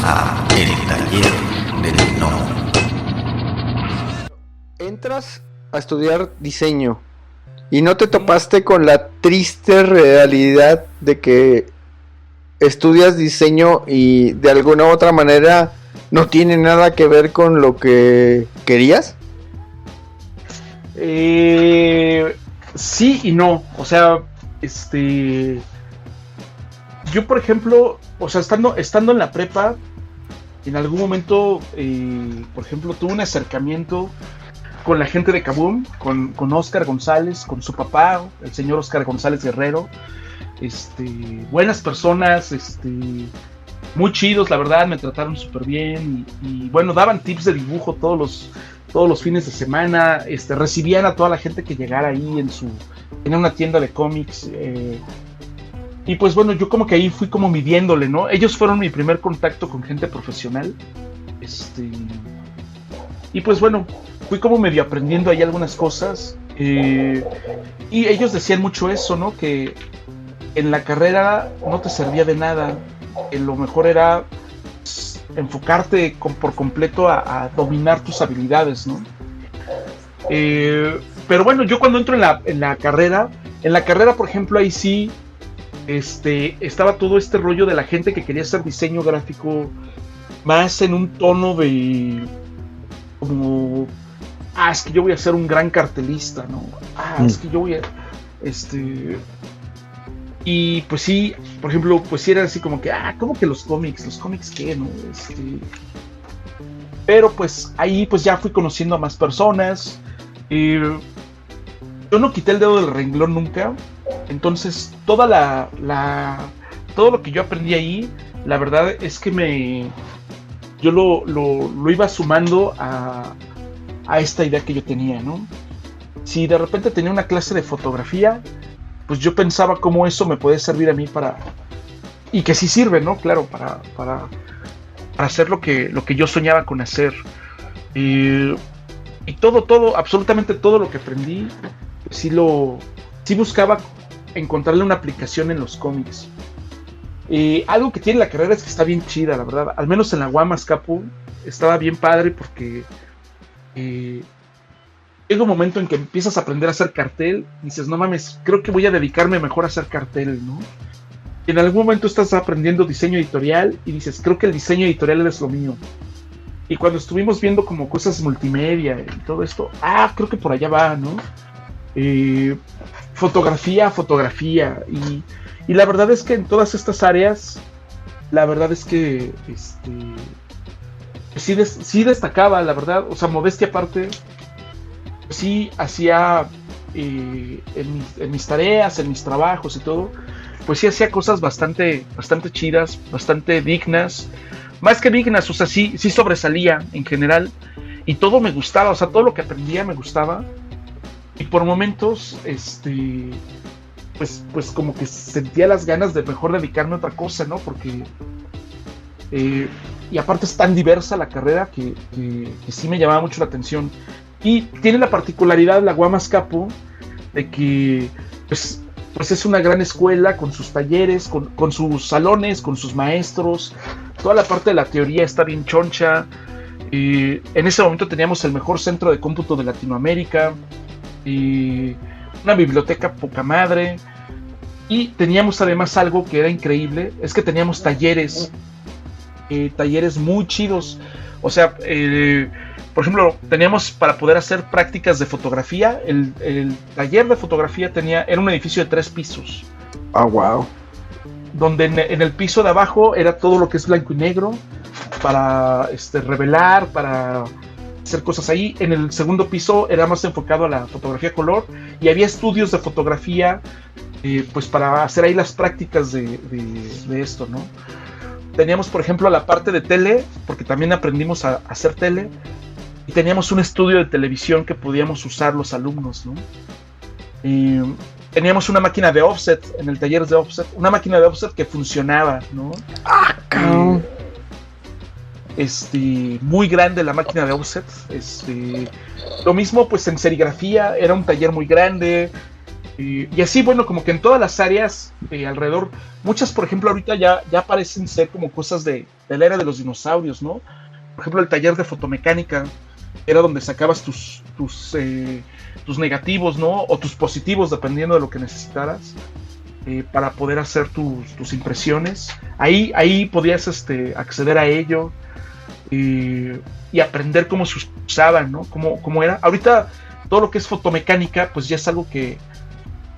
a El Taller del Gnomo. Entras a estudiar diseño y no te topaste con la triste realidad de que estudias diseño y de alguna u otra manera no tiene nada que ver con lo que querías. Sí y no, o sea, yo por ejemplo, o sea, estando en la prepa, en algún momento, por ejemplo, tuve un acercamiento con la gente de Kaboom, con Oscar González, con su papá, el señor Oscar González Guerrero, buenas personas, muy chidos, la verdad, me trataron súper bien y bueno, daban tips de dibujo todos los fines de semana, recibían a toda la gente que llegara ahí en una tienda de cómics, y pues bueno, yo como que ahí fui como midiéndole, ¿no? Ellos fueron mi primer contacto con gente profesional, y pues bueno, fui como medio aprendiendo ahí algunas cosas, y ellos decían mucho eso, ¿no? Que en la carrera no te servía de nada, que lo mejor era enfocarte por completo a dominar tus habilidades, ¿no? Pero bueno, yo cuando entro en la carrera, por ejemplo, ahí sí, estaba todo este rollo de la gente que quería hacer diseño gráfico más en un tono de como, es que yo voy a ser un gran cartelista, ¿no? Es que yo voy a, y pues sí, por ejemplo, pues sí era así como que, ¿cómo que los cómics qué, no? Pero pues ahí pues ya fui conociendo a más personas. Yo no quité el dedo del renglón nunca. Entonces todo lo que yo aprendí ahí, la verdad es que yo lo iba sumando a esta idea que yo tenía, ¿no? Si de repente tenía una clase de fotografía, pues yo pensaba cómo eso me puede servir a mí y que sí sirve, ¿no? Claro, para hacer lo que yo soñaba con hacer. Y absolutamente todo lo que aprendí, pues sí buscaba encontrarle una aplicación en los cómics. Algo que tiene la carrera es que está bien chida, la verdad. Al menos en la UAM Azcapu estaba bien padre porque llega un momento en que empiezas a aprender a hacer cartel y dices, no mames, creo que voy a dedicarme mejor a hacer cartel, ¿no? Y en algún momento estás aprendiendo diseño editorial y dices, creo que el diseño editorial es lo mío. Y cuando estuvimos viendo como cosas multimedia y todo esto, creo que por allá va, ¿no? Fotografía. Y la verdad es que en todas estas áreas, la verdad es que sí destacaba, la verdad, o sea, modestia aparte, sí hacía en mis tareas, en mis trabajos y todo, pues sí hacía cosas bastante chidas, bastante dignas, más que dignas, o sea, sí sobresalía en general y todo me gustaba, o sea, todo lo que aprendía me gustaba y por momentos, pues como que sentía las ganas de mejor dedicarme a otra cosa, ¿no? Porque y aparte es tan diversa la carrera que sí me llamaba mucho la atención. Y tiene la particularidad la UAM Azcapu de que pues es una gran escuela con sus talleres, con sus salones, con sus maestros. Toda la parte de la teoría está bien choncha. En ese momento teníamos el mejor centro de cómputo de Latinoamérica. Una biblioteca poca madre. Y teníamos además algo que era increíble, es que teníamos talleres muy chidos. O sea, por ejemplo, teníamos para poder hacer prácticas de fotografía, el taller de fotografía era un edificio de 3 pisos. Wow. Donde en el piso de abajo era todo lo que es blanco y negro, para revelar, para hacer cosas ahí. En el segundo piso era más enfocado a la fotografía color, y había estudios de fotografía, pues para hacer ahí las prácticas de esto, ¿no? Teníamos, por ejemplo, la parte de tele, porque también aprendimos a hacer tele, y teníamos un estudio de televisión que podíamos usar los alumnos, ¿no? Y teníamos una máquina de offset en el taller de offset, una máquina de offset que funcionaba, ¿no? Muy grande la máquina de offset. Lo mismo pues en serigrafía, era un taller muy grande. Y así, bueno, como que en todas las áreas alrededor, muchas, por ejemplo, ahorita ya parecen ser como cosas de la era de los dinosaurios, ¿no? Por ejemplo, el taller de fotomecánica era donde sacabas tus negativos, ¿no? O tus positivos, dependiendo de lo que necesitaras, para poder hacer tus impresiones. Ahí podías acceder a ello y aprender cómo se usaban, ¿no? Cómo era. Ahorita todo lo que es fotomecánica, pues ya es algo que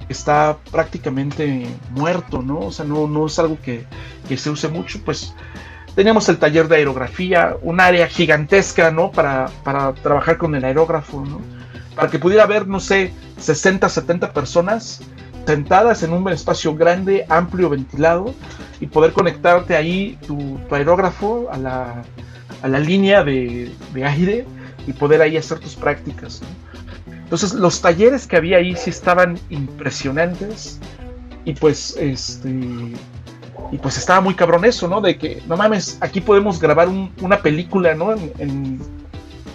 está prácticamente muerto, ¿no? O sea, no es algo que se use mucho, pues teníamos el taller de aerografía, un área gigantesca, ¿no? Para trabajar con el aerógrafo, ¿no? Para que pudiera haber, no sé, 60, 70 personas sentadas en un espacio grande, amplio, ventilado, y poder conectarte ahí tu aerógrafo a la línea de aire y poder ahí hacer tus prácticas, ¿no? Entonces los talleres que había ahí sí estaban impresionantes y pues estaba muy cabrón eso, ¿no? De que, no mames, aquí podemos grabar una película, ¿no? En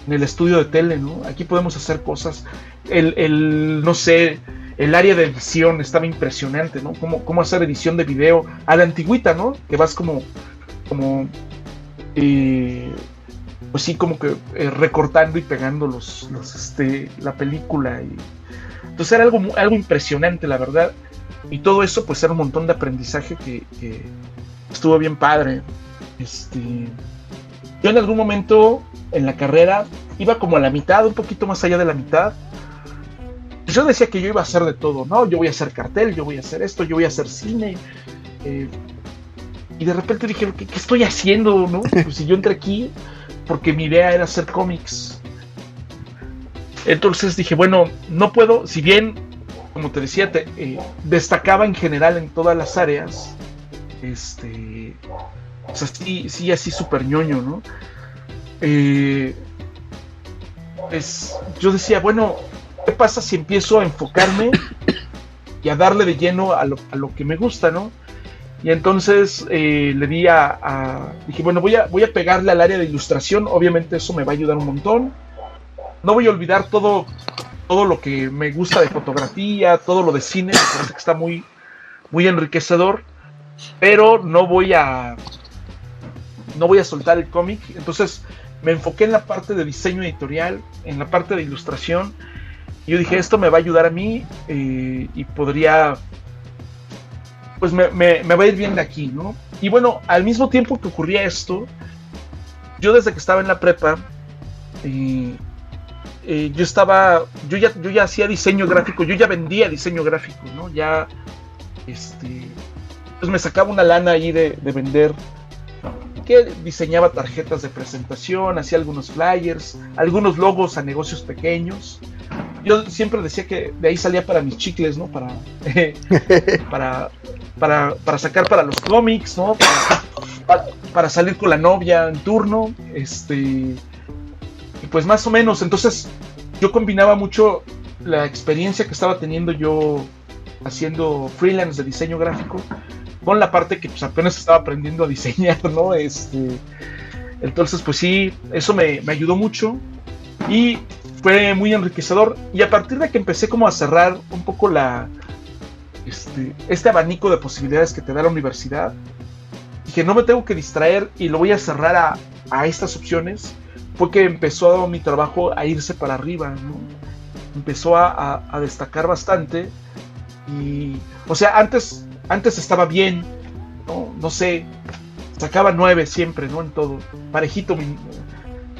el estudio de tele, ¿no? Aquí podemos hacer cosas. No sé, el área de edición estaba impresionante, ¿no? Cómo hacer edición de video a la antigüita, ¿no? Que vas como pues sí, como que recortando y pegando la película. Entonces era algo impresionante, la verdad. Y todo eso, pues era un montón de aprendizaje que estuvo bien padre. Yo en algún momento en la carrera iba como a la mitad, un poquito más allá de la mitad. Yo decía que yo iba a hacer de todo, ¿no? Yo voy a hacer cartel, yo voy a hacer esto, yo voy a hacer cine. Y de repente dije, ¿qué estoy haciendo, no? Pues si yo entré aquí porque mi idea era hacer cómics. Entonces dije, bueno, no puedo, si bien, como te decía, destacaba en general en todas las áreas, o sea, sí, así súper ñoño, ¿no? Pues yo decía, bueno, ¿qué pasa si empiezo a enfocarme y a darle de lleno a lo que me gusta, ¿no? Y entonces le di dije, bueno, voy a pegarle al área de ilustración, obviamente eso me va a ayudar un montón. No voy a olvidar todo lo que me gusta de fotografía, todo lo de cine, me parece que está muy, muy enriquecedor, pero no voy a soltar el cómic. Entonces me enfoqué en la parte de diseño editorial, en la parte de ilustración, y yo dije, esto me va a ayudar a mí y podría, pues me va a ir bien de aquí, ¿no? Y bueno, al mismo tiempo que ocurría esto, yo desde que estaba en la prepa, yo ya hacía diseño gráfico, yo ya vendía diseño gráfico, ¿no? Ya, pues me sacaba una lana ahí de vender, que diseñaba tarjetas de presentación, hacía algunos flyers, algunos logos a negocios pequeños. Yo siempre decía que de ahí salía para mis chicles, ¿no? Para sacar para los cómics, ¿no? Para salir con la novia en turno, y pues más o menos. Entonces yo combinaba mucho la experiencia que estaba teniendo yo haciendo freelance de diseño gráfico con la parte que pues apenas estaba aprendiendo a diseñar, ¿no? Entonces pues sí, eso me ayudó mucho y fue muy enriquecedor. Y a partir de que empecé como a cerrar un poco este abanico de posibilidades que te da la universidad, dije, no me tengo que distraer y lo voy a cerrar a estas opciones. Fue que empezó mi trabajo a irse para arriba, ¿no? Empezó a destacar bastante. Y, o sea, antes estaba bien, ¿no? No sé, sacaba 9 siempre, ¿no? En todo, parejito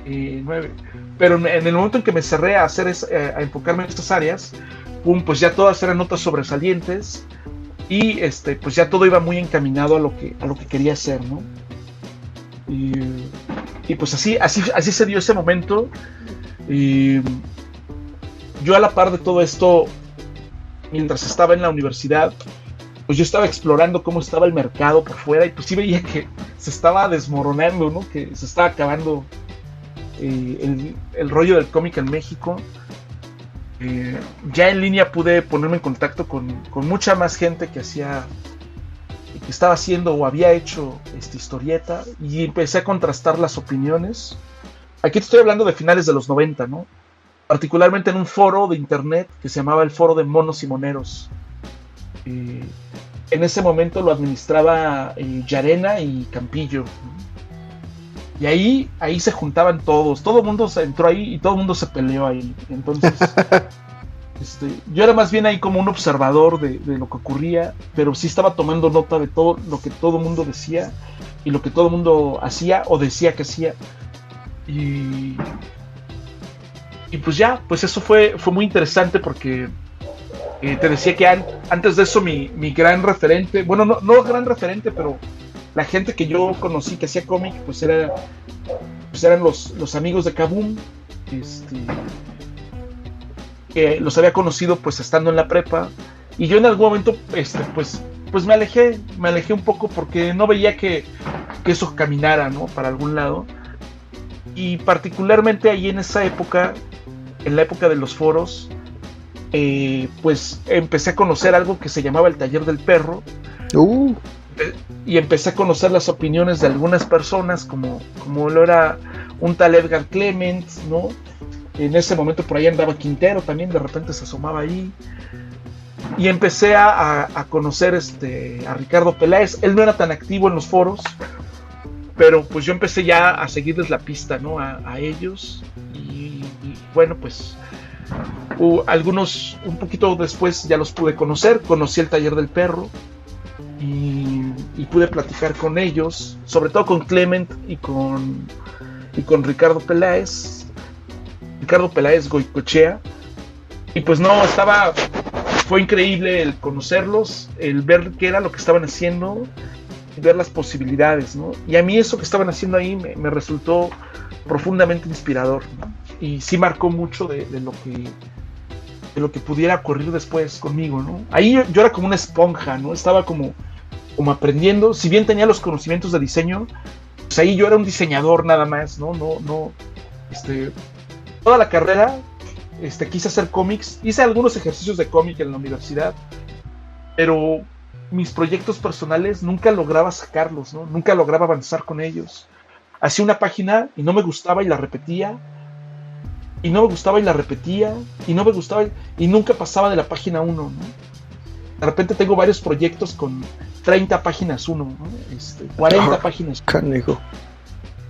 9. Pero en el momento en que me cerré a enfocarme en estas áreas, pues ya todas eran notas sobresalientes y pues ya todo iba muy encaminado a lo que quería hacer, ¿no? Y pues así se dio ese momento. Y yo a la par de todo esto, mientras estaba en la universidad, pues yo estaba explorando cómo estaba el mercado por fuera y pues sí veía que se estaba desmoronando, ¿no? Que se estaba acabando el rollo del cómic en México. Ya en línea pude ponerme en contacto con mucha más gente que estaba haciendo o había hecho historieta y empecé a contrastar las opiniones. Aquí te estoy hablando de finales de los 90, ¿no? particularmente en un foro de internet que se llamaba el Foro de Monos y Moneros. En ese momento lo administraba Yarena y Campillo, ¿no? Y ahí se juntaban todos, todo el mundo se entró ahí y todo el mundo se peleó ahí. Entonces, yo era más bien ahí como un observador de lo que ocurría, pero sí estaba tomando nota de todo lo que todo el mundo decía y lo que todo el mundo hacía o decía que hacía. Y pues ya, pues eso fue muy interesante porque te decía que antes de eso mi gran referente, bueno, no gran referente, pero la gente que yo conocí que hacía cómic, pues eran los amigos de Kaboom, que los había conocido pues estando en la prepa, y yo en algún momento pues me alejé un poco porque no veía que eso caminara, ¿no? Para algún lado. Y particularmente ahí en esa época, en la época de los foros, pues empecé a conocer algo que se llamaba el Taller del Perro. Y empecé a conocer las opiniones de algunas personas, como lo era un tal Edgar Clement, ¿no? En ese momento por ahí andaba Quintero también, de repente se asomaba ahí. Y empecé a conocer a Ricardo Peláez. Él no era tan activo en los foros, pero pues yo empecé ya a seguirles la pista, ¿no? A ellos. Y bueno, pues algunos un poquito después ya los pude conocer. Conocí el Taller del Perro. Y pude platicar con ellos, sobre todo con Clement y con Ricardo Peláez Goicoechea. Y pues no, fue increíble el conocerlos, el ver qué era lo que estaban haciendo, ver las posibilidades, ¿no? Y a mí eso que estaban haciendo ahí me resultó profundamente inspirador, ¿no? Y sí marcó mucho de lo que pudiera ocurrir después conmigo, ¿no? Ahí yo era como una esponja, ¿no? Estaba como aprendiendo. Si bien tenía los conocimientos de diseño, pues ahí yo era un diseñador nada más, ¿no? Toda la carrera quise hacer cómics, hice algunos ejercicios de cómic en la universidad, pero mis proyectos personales nunca lograba sacarlos, ¿no? Nunca lograba avanzar con ellos. Hacía una página y no me gustaba y la repetía, y no me gustaba y la repetía, y no me gustaba y nunca pasaba de la página 1, ¿no? De repente tengo varios proyectos con 30 páginas uno, ¿no? 40 páginas. Canejo.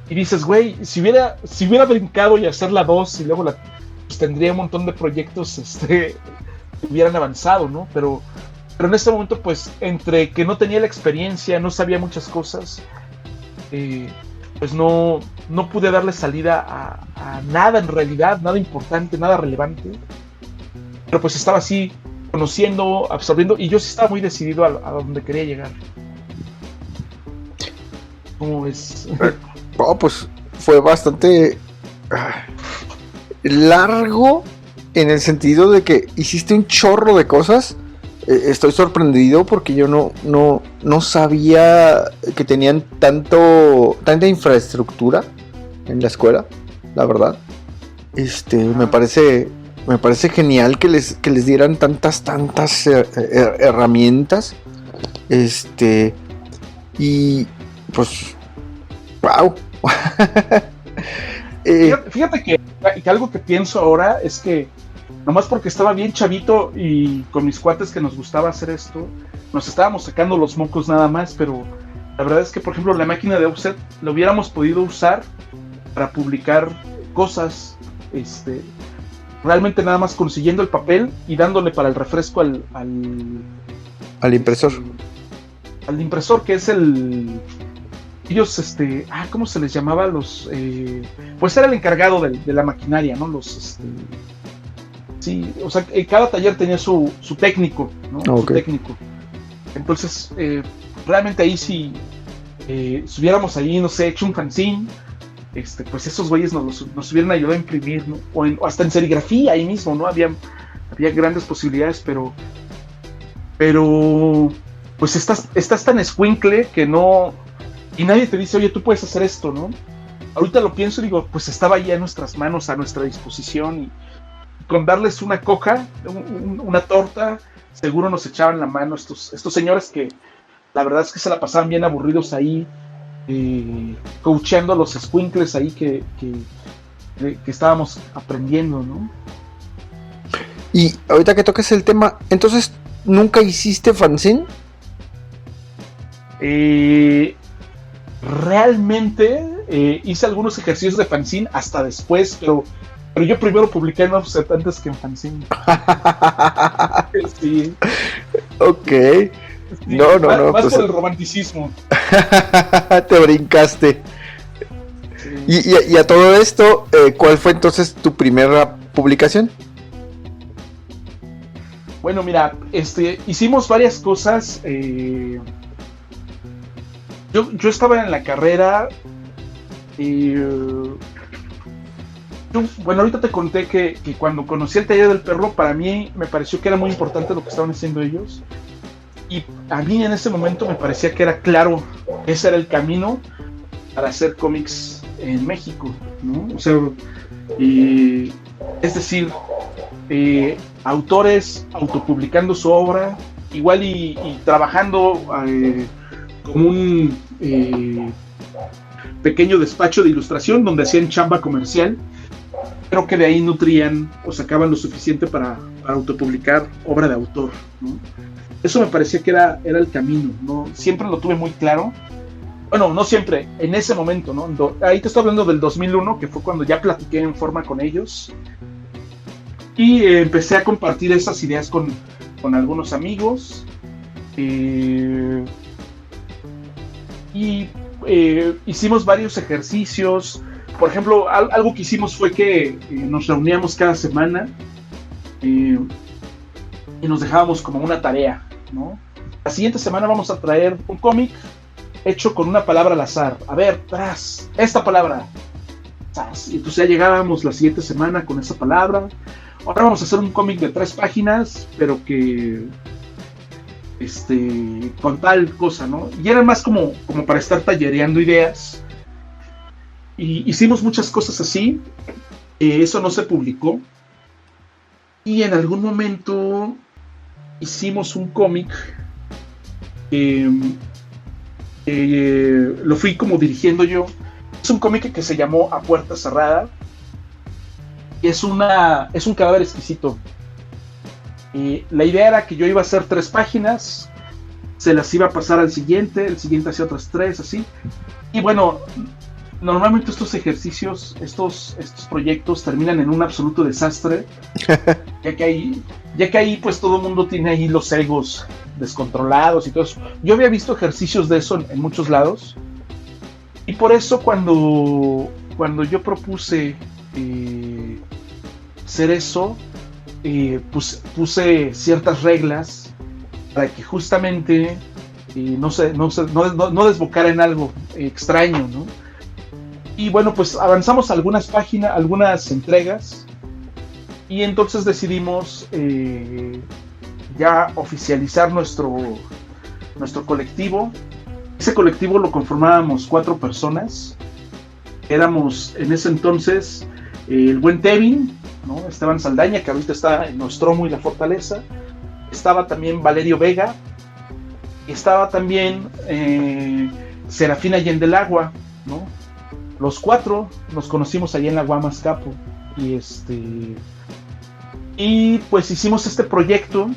Y dices, güey, si hubiera brincado y hacer la 2 y luego pues tendría un montón de proyectos que hubieran avanzado, ¿no? Pero en este momento, pues, entre que no tenía la experiencia, no sabía muchas cosas, pues no pude darle salida a nada en realidad, nada importante, nada relevante. Pero pues estaba así, conociendo, absorbiendo, y yo sí estaba muy decidido a donde quería llegar. ¿Cómo ves? Oh, pues fue bastante largo en el sentido de que hiciste un chorro de cosas. Estoy sorprendido porque yo no sabía que tenían tanta infraestructura en la escuela, la verdad. Me parece genial que les dieran tantas herramientas. Y pues wow. Fíjate que algo que pienso ahora es que nomás porque estaba bien chavito y con mis cuates que nos gustaba hacer esto, nos estábamos sacando los mocos nada más, pero la verdad es que, por ejemplo, la máquina de offset lo hubiéramos podido usar para publicar cosas, realmente nada más consiguiendo el papel y dándole para el refresco al impresor. Al impresor, que es ellos, ¿cómo se les llamaba? Pues era el encargado de la maquinaria, ¿no? Sí, o sea, cada taller tenía su técnico, ¿no? Okay. Su técnico. Entonces, realmente ahí si hubiéramos ahí, no sé, hecho un fanzine, pues esos güeyes nos hubieran ayudado a imprimir, ¿no? O hasta en serigrafía ahí mismo, ¿no? Había grandes posibilidades, pero pues estás tan escuincle que no, y nadie te dice, oye, tú puedes hacer esto, ¿no? Ahorita lo pienso y digo, pues estaba ya en nuestras manos, a nuestra disposición, y con darles una coca, una torta, seguro nos echaban la mano estos señores que la verdad es que se la pasaban bien aburridos ahí, coacheando a los escuincles ahí que que estábamos aprendiendo, ¿no? Y ahorita que toques el tema, entonces, ¿nunca hiciste fanzine? Realmente hice algunos ejercicios de fanzine hasta después, pero yo primero publiqué en Offset antes que en fanzine. Sí. Ok. Sí, No, más pues, por el romanticismo. te brincaste. Sí. Y a todo esto, ¿cuál fue entonces tu primera publicación? Bueno, mira, hicimos varias cosas. Yo estaba en la carrera. Bueno, ahorita te conté que cuando conocí el taller del perro, para mí me pareció que era muy importante lo que estaban haciendo ellos. Y a mí en ese momento me parecía que era claro, ese era el camino para hacer cómics en México, ¿no? O sea, es decir, autores autopublicando su obra, igual y trabajando como un pequeño despacho de ilustración donde hacían chamba comercial, pero que de ahí nutrían o sacaban lo suficiente para autopublicar obra de autor, ¿no? Eso me parecía que era el camino, ¿no? Siempre lo tuve muy claro. Bueno, no siempre, en ese momento, ¿no? Ahí te estoy hablando del 2001, que fue cuando ya platiqué en forma con ellos. Y empecé a compartir esas ideas con algunos amigos. Hicimos varios ejercicios. Por ejemplo, algo que hicimos fue que nos reuníamos cada semana y nos dejábamos como una tarea, ¿no? La siguiente semana vamos a traer un cómic hecho con una palabra al azar. A ver, tras esta palabra. Y entonces ya llegábamos la siguiente semana con esa palabra. Ahora vamos a hacer un cómic de 3 páginas, pero que con tal cosa, ¿no? Y era más como para estar tallereando ideas. Y hicimos muchas cosas así. Eso no se publicó. Y en algún momento hicimos un cómic. Lo fui como dirigiendo yo. Es un cómic que se llamó A Puerta Cerrada. Y es un cadáver exquisito. La idea era que yo iba a hacer 3 páginas, se las iba a pasar al siguiente, el siguiente hacía otras 3, así. Y bueno, normalmente estos ejercicios, estos proyectos terminan en un absoluto desastre, ya que ahí pues todo el mundo tiene ahí los egos descontrolados y todo eso. Yo había visto ejercicios de eso en muchos lados, y por eso cuando yo propuse hacer eso, pues puse ciertas reglas para que justamente no desbocara en algo extraño, ¿no? Y bueno, pues avanzamos algunas páginas, algunas entregas, y entonces decidimos ya oficializar nuestro colectivo. Ese colectivo lo conformábamos 4 personas. Éramos en ese entonces el buen Tevin, ¿no? Esteban Saldaña, que ahorita está en Nostromo y La Fortaleza. Estaba también Valerio Vega. Y estaba también Serafina Allende del Agua, ¿no? Los 4 nos conocimos allí en la Guamas Capo. Y pues hicimos este proyecto.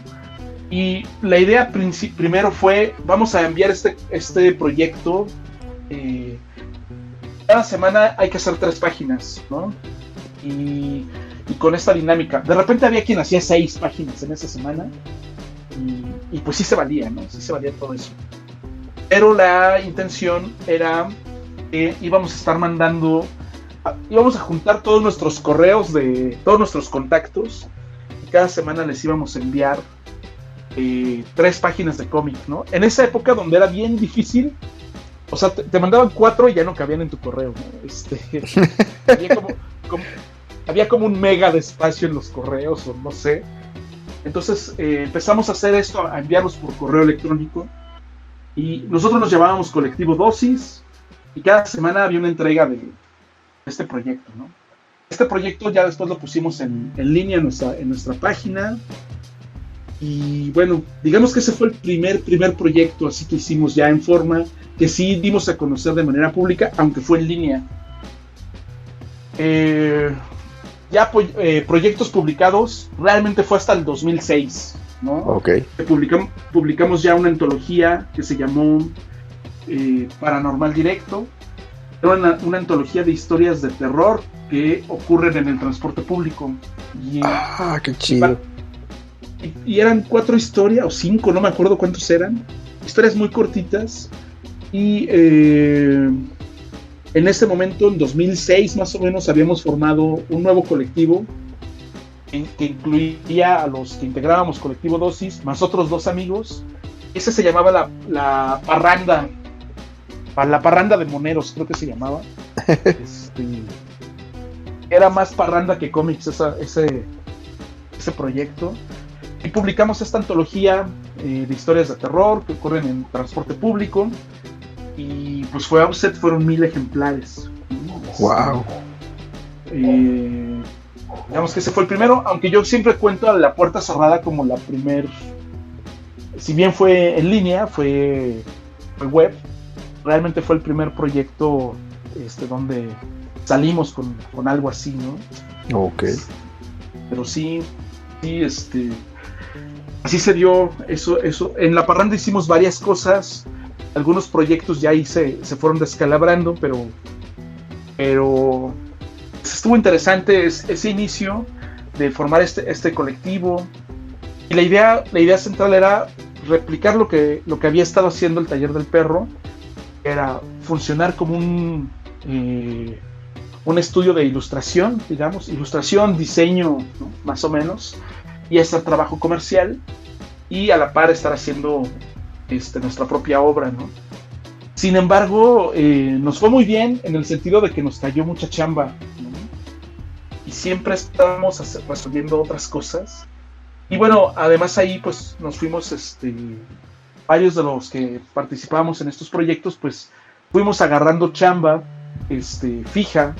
Y la idea primero fue, vamos a enviar este proyecto. Cada semana hay que hacer 3 páginas, ¿no? Y con esta dinámica. De repente había quien hacía 6 páginas en esa semana. Y pues sí se valía, ¿no? Sí se valía todo eso. Pero la intención era que íbamos a estar íbamos a juntar todos nuestros correos de todos nuestros contactos. Y cada semana les íbamos a enviar 3 páginas de cómic, ¿no? En esa época donde era bien difícil. O sea, te mandaban 4 y ya no cabían en tu correo, ¿no? Había como un mega de espacio en los correos, o no sé. Entonces empezamos a hacer esto, a enviarlos por correo electrónico. Y nosotros nos llamábamos Colectivo Dosis. Y cada semana había una entrega de este proyecto, ¿no? Este proyecto ya después lo pusimos en línea en nuestra página. Y bueno, digamos que ese fue el primer proyecto así que hicimos ya en forma, que sí dimos a conocer de manera pública, aunque fue en línea. Ya proyectos publicados realmente fue hasta el 2006, ¿no? Ok. Publicamos ya una antología que se llamó Paranormal Directo. Era una antología de historias de terror que ocurren en el transporte público. Qué chido. Y eran 4 historias, o 5, no me acuerdo cuántos eran. Historias muy cortitas. Y en ese momento, en 2006 más o menos, habíamos formado un nuevo colectivo que incluía a los que integrábamos Colectivo Dosis, más otros 2 amigos. Ese se llamaba la Parranda. La Parranda de Moneros, creo que se llamaba. Era más parranda que cómics ese proyecto. Y publicamos esta antología de historias de terror que ocurren en transporte público. Y pues fue outset, fueron 1000 ejemplares. Wow. Digamos que ese fue el primero, aunque yo siempre cuento a La Puerta Cerrada como la primer. Si bien fue en línea, fue web, realmente fue el primer proyecto donde salimos con algo así, ¿no? Ok. Pero sí, así se dio eso. En La Parranda hicimos varias cosas. Algunos proyectos ya ahí se fueron descalabrando, pero estuvo interesante ese inicio de formar este colectivo. Y la idea central era replicar lo que había estado haciendo el Taller del Perro, que era funcionar como un estudio de ilustración, digamos, ilustración, diseño, ¿no? Más o menos, y hacer trabajo comercial, y a la par estar haciendo nuestra propia obra, ¿no? Sin embargo, nos fue muy bien en el sentido de que nos cayó mucha chamba, ¿no? Y siempre estábamos resolviendo otras cosas. Y bueno, además ahí pues nos fuimos, varios de los que participábamos en estos proyectos, pues fuimos agarrando chamba fija,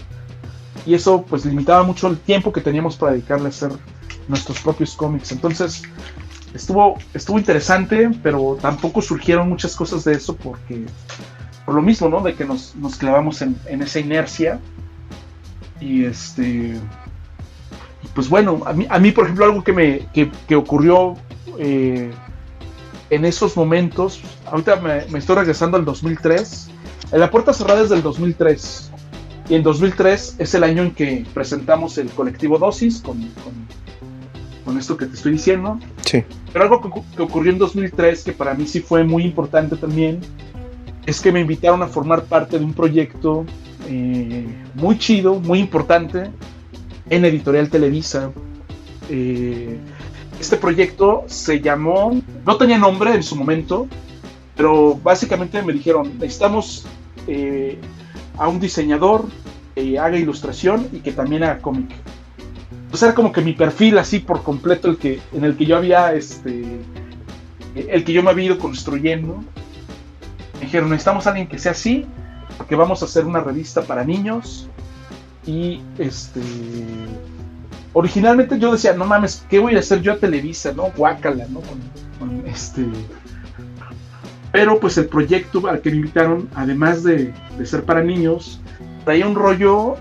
y eso pues limitaba mucho el tiempo que teníamos para dedicarle a hacer nuestros propios cómics. Entonces estuvo interesante, pero tampoco surgieron muchas cosas de eso por lo mismo, ¿no? De que nos clavamos en esa inercia. Y pues bueno, a mí por ejemplo, algo que ocurrió en esos momentos, ahorita me estoy regresando al 2003. La Puerta Cerrada es del 2003, y en 2003 es el año en que presentamos el Colectivo Dosis con esto que te estoy diciendo. Sí. Pero algo que ocurrió en 2003, que para mí sí fue muy importante también, es que me invitaron a formar parte de un proyecto muy chido, muy importante, en Editorial Televisa. Este proyecto se llamó, no tenía nombre en su momento, pero básicamente me dijeron, necesitamos a un diseñador que haga ilustración y que también haga cómic. Entonces era como que mi perfil así por completo en el que yo había el que yo me había ido construyendo. Me dijeron, necesitamos a alguien que sea así, porque vamos a hacer una revista para niños. Y originalmente yo decía, no mames, ¿qué voy a hacer yo a Televisa, no? Guácala, ¿no? Pero pues el proyecto al que me invitaron, además de ser para niños, traía un rollo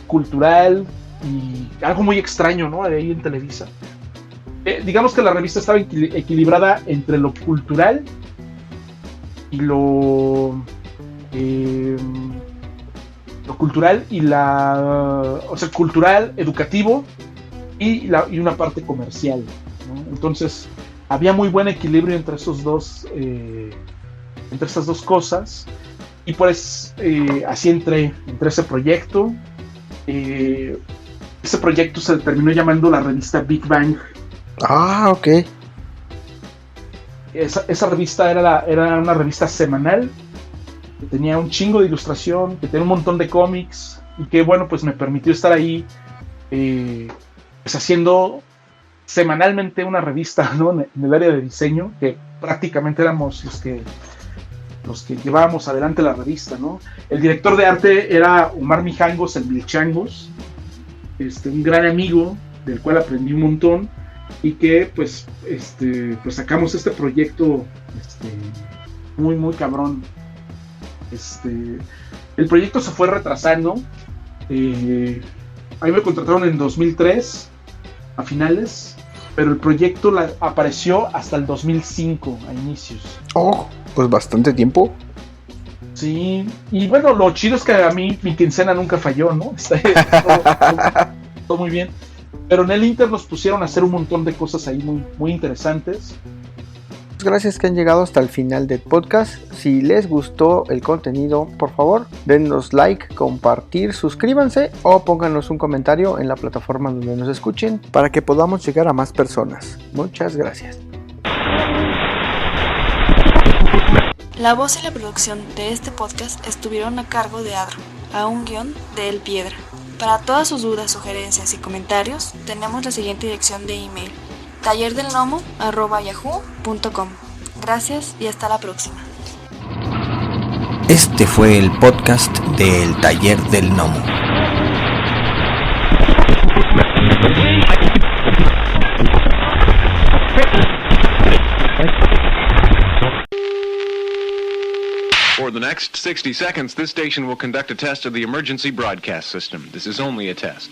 cultural y algo muy extraño, ¿no? De ahí en Televisa. Digamos que la revista estaba equilibrada entre lo cultural y lo cultural y cultural, educativo y una parte comercial, ¿no? Entonces había muy buen equilibrio entre esas dos cosas, y pues así entré ese proyecto. Ese proyecto se terminó llamando la revista Big Bang. Ok. Esa revista era una revista semanal que tenía un chingo de ilustración, que tenía un montón de cómics, y que bueno, pues me permitió estar ahí pues haciendo semanalmente una revista, ¿no? En el área de diseño, que prácticamente éramos los que llevábamos adelante la revista, ¿no? El director de arte era Omar Mijangos, el Milchangos, un gran amigo del cual aprendí un montón, y que pues sacamos este proyecto muy muy cabrón. El proyecto se fue retrasando Ahí me contrataron en 2003, a finales, pero el proyecto apareció hasta el 2005, a inicios. Oh, pues bastante tiempo. Sí, y bueno, lo chido es que a mí mi quincena nunca falló, ¿no? Todo muy bien. Pero en el Inter nos pusieron a hacer un montón de cosas ahí muy, muy interesantes. Gracias que han llegado hasta el final del podcast. Si les gustó el contenido, por favor, denos like, compartir, suscríbanse o pónganos un comentario en la plataforma donde nos escuchen para que podamos llegar a más personas. Muchas gracias. La voz y la producción de este podcast estuvieron a cargo de Adro, a un guión de El Piedra. Para todas sus dudas, sugerencias y comentarios, tenemos la siguiente dirección de email: tallerdelgnomo@yahoo.com. Gracias y hasta la próxima. Este fue el podcast de El Taller del Gnomo. For the next 60 seconds, this station will conduct a test of the emergency broadcast system. This is only a test.